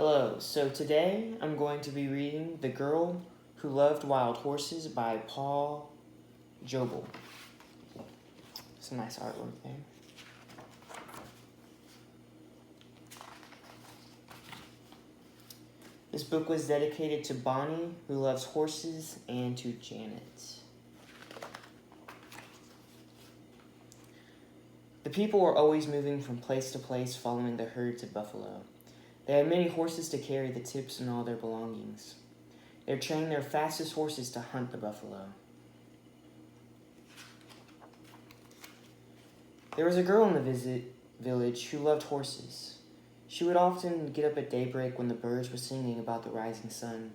Hello, so today I'm going to be reading The Girl Who Loved Wild Horses by Paul Goble. Some nice artwork there. This book was dedicated to Bonnie, who loves horses, and to Janet. The people were always moving from place to place following the herds of buffalo. They had many horses to carry the tips and all their belongings. They trained their fastest horses to hunt the buffalo. There was a girl in the village who loved horses. She would often get up at daybreak when the birds were singing about the rising sun.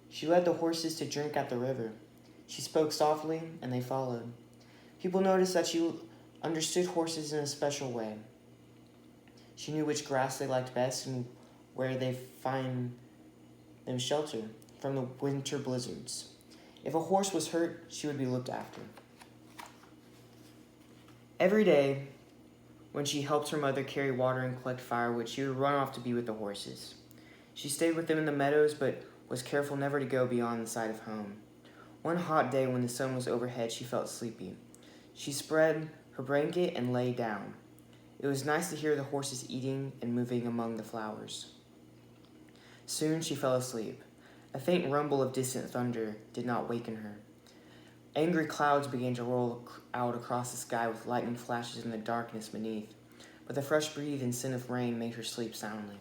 She led the horses to drink at the river. She spoke softly, and they followed. People noticed that she understood horses in a special way. She knew which grass they liked best and where they find them shelter from the winter blizzards. If a horse was hurt, she would be looked after. Every day, when she helped her mother carry water and collect firewood, she would run off to be with the horses. She stayed with them in the meadows, but was careful never to go beyond the sight of home. One hot day when the sun was overhead, she felt sleepy. She spread her blanket and lay down. It was nice to hear the horses eating and moving among the flowers. Soon she fell asleep. A faint rumble of distant thunder did not waken her. Angry clouds began to roll out across the sky with lightning flashes in the darkness beneath, but the fresh breeze and scent of rain made her sleep soundly.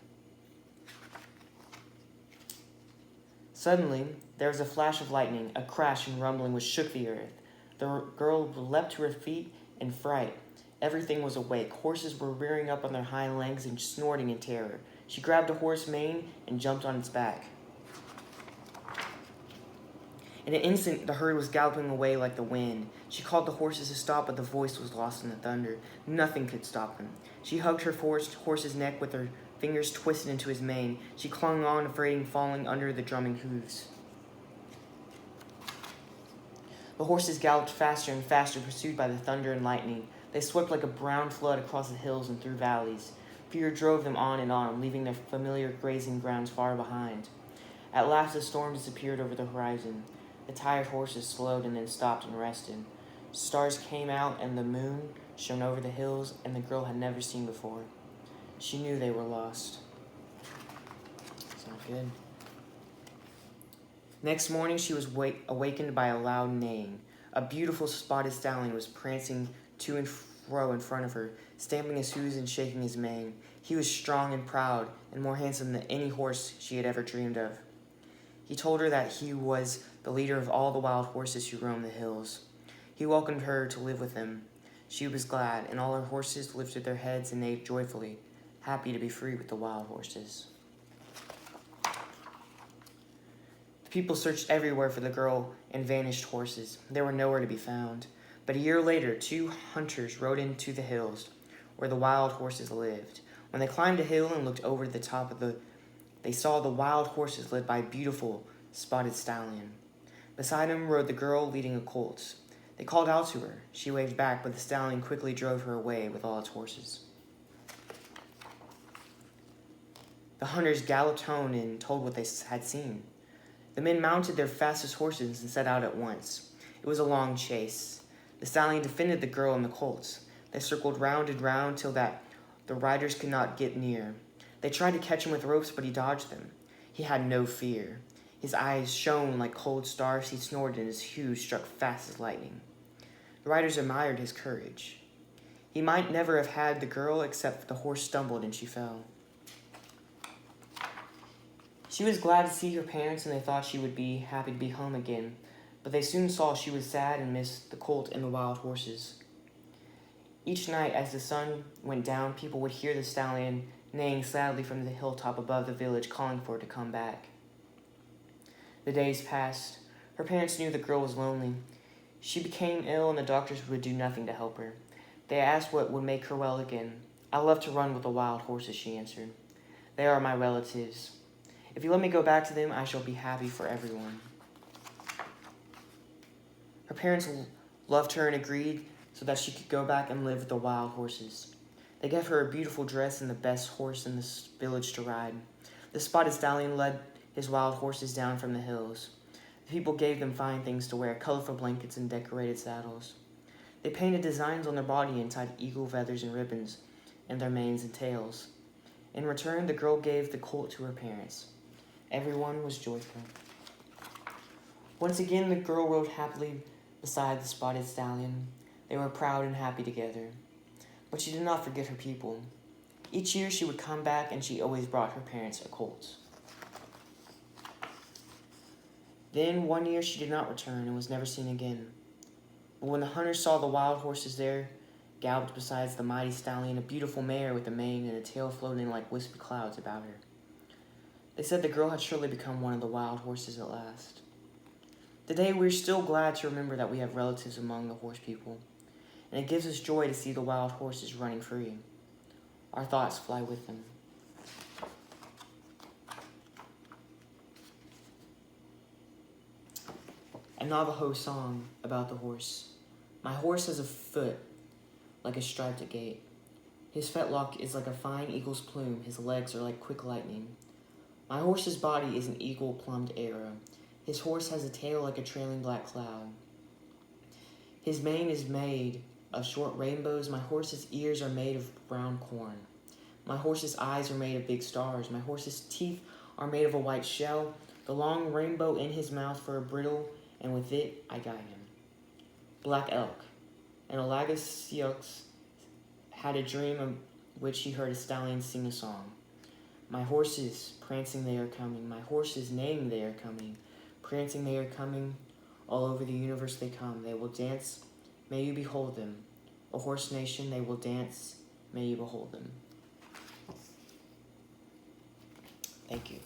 Suddenly, there was a flash of lightning, a crash and rumbling which shook the earth. The girl leapt to her feet in fright. Everything was awake. Horses were rearing up on their hind legs and snorting in terror. She grabbed a horse's mane and jumped on its back. In an instant, the herd was galloping away like the wind. She called the horses to stop, but the voice was lost in the thunder. Nothing could stop them. She hugged her horse's neck with her fingers twisted into his mane. She clung on, afraid of falling under the drumming hooves. The horses galloped faster and faster, pursued by the thunder and lightning. They swept like a brown flood across the hills and through valleys. Fear drove them on and on, leaving their familiar grazing grounds far behind. At last the storm disappeared over the horizon. The tired horses slowed and then stopped and rested. Stars came out and the moon shone over the hills, and the girl had never seen before. She knew they were lost. It's not good. Next morning she was awakened by a loud neighing. A beautiful spotted stallion was prancing to and fro in front of her, stamping his hooves and shaking his mane. He was strong and proud, and more handsome than any horse she had ever dreamed of. He told her that he was the leader of all the wild horses who roamed the hills. He welcomed her to live with him. She was glad, and all her horses lifted their heads and neighed joyfully, happy to be free with the wild horses. The people searched everywhere for the girl and vanished horses. They were nowhere to be found. But a year later, 2 hunters rode into the hills where the wild horses lived. When they climbed a hill and looked over the top of they saw the wild horses led by a beautiful spotted stallion. Beside him rode the girl leading a colt. They called out to her. She waved back, but the stallion quickly drove her away with all its horses. The hunters galloped home and told what they had seen. The men mounted their fastest horses and set out at once. It was a long chase. The stallion defended the girl and the colts. They circled round and round till that the riders could not get near. They tried to catch him with ropes, but he dodged them. He had no fear. His eyes shone like cold stars. He snorted, and his hooves struck fast as lightning. The riders admired his courage. He might never have had the girl, except the horse stumbled and she fell. She was glad to see her parents, and they thought she would be happy to be home again. But they soon saw she was sad and missed the colt and the wild horses. Each night, as the sun went down, people would hear the stallion neighing sadly from the hilltop above the village, calling for her to come back. The days passed. Her parents knew the girl was lonely. She became ill, and the doctors would do nothing to help her. They asked what would make her well again. "I love to run with the wild horses," she answered. "They are my relatives. If you let me go back to them, I shall be happy for everyone." Her parents loved her and agreed so that she could go back and live with the wild horses. They gave her a beautiful dress and the best horse in this village to ride. The spotted stallion led his wild horses down from the hills. The people gave them fine things to wear, colorful blankets and decorated saddles. They painted designs on their body and tied eagle feathers and ribbons in their manes and tails. In return, the girl gave the colt to her parents. Everyone was joyful. Once again, the girl rode happily beside the spotted stallion. They were proud and happy together. But she did not forget her people. Each year she would come back, and she always brought her parents a colt. Then one year she did not return and was never seen again. But when the hunters saw the wild horses there, galloped beside the mighty stallion, a beautiful mare with a mane and a tail floating like wispy clouds about her. They said the girl had surely become one of the wild horses at last. Today we're still glad to remember that we have relatives among the horse people, and it gives us joy to see the wild horses running free. Our thoughts fly with them. A Navajo song about the horse. My horse has a foot like a striped agate. His fetlock is like a fine eagle's plume. His legs are like quick lightning. My horse's body is an eagle-plumed arrow. His horse has a tail like a trailing black cloud. His mane is made of short rainbows. My horse's ears are made of brown corn. My horse's eyes are made of big stars. My horse's teeth are made of a white shell. The long rainbow in his mouth for a bridle, and with it I guide him. Black elk. And Sioux had a dream of which he heard a stallion sing a song. My horses, prancing they are coming. My horses, neighing they are coming. Prancing they are coming. All over the universe they come. They will dance. May you behold them. A horse nation, they will dance. May you behold them. Thank you.